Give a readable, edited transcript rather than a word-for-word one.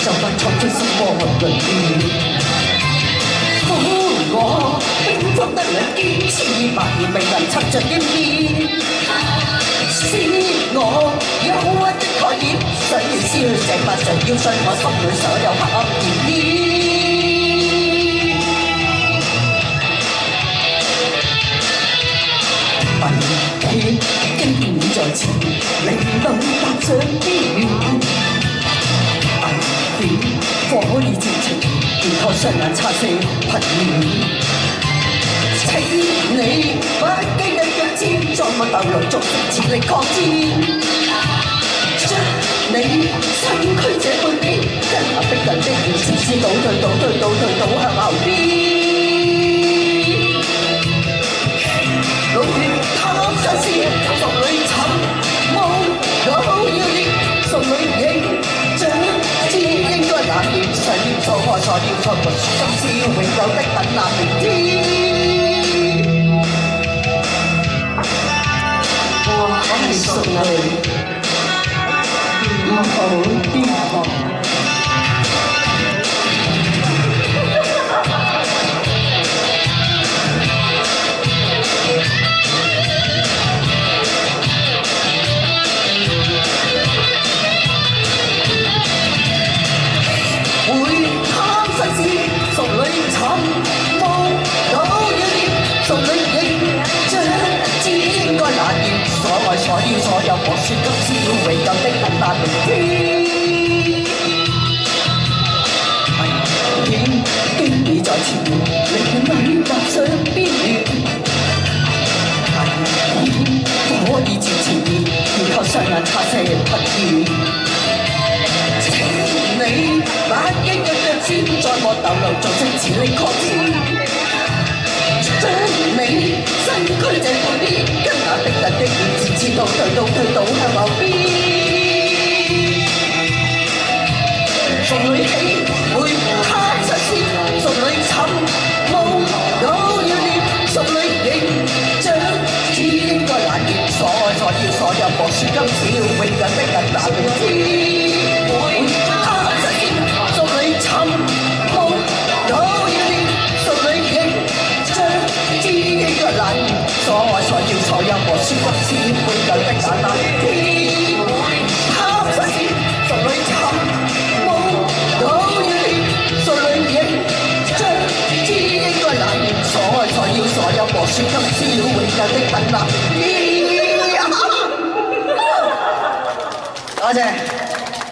就不錯出心魔裏面。我冰封得兩肩，千百年未能插着一面。使我憂鬱的概念，想要燒這百丈，要將我心裏所有黑暗燃煙。危險經典在前，靈魂踏上邊緣。危險火已漸情，結果雙眼擦射噴雨。請你不羈的腳尖，在我逗留中全力抗戰。將你身軀這半邊，跟那逼人的意思倒退向後邊。老月探上時，心裏尋夢都要憶，心裏影像只應該難言，想要所愛所要所沒，今宵永久的等那明天。我係屬你，我好顛簸。會貪新鮮，熟裏尋夢都要念，熟裏影像只應該難言。所愛所要所有，我說今宵永久的等待明天。危險經已在前面，靈裏踏上邊緣。危險火已漸前面，然後雙眼擦射不遠。請你把一腳腳尖，在我逗留做出全力抗戰。將你身軀這半邊，跟那逼人的意志倒退向後邊。從裏起會他實施，從裏尋夢都要念，從裏影像只應該難言。所愛所要所有，莫說今宵永遠的等待明天。會他實施，從裏尋夢都要念，從裏影像只應該難言。所愛所要所有，莫說今宵永久的等待明天。他實施，從裏尋夢都要念，從裏影像只應該難言。所愛所要所有，莫說今宵永久的等待明天。多謝。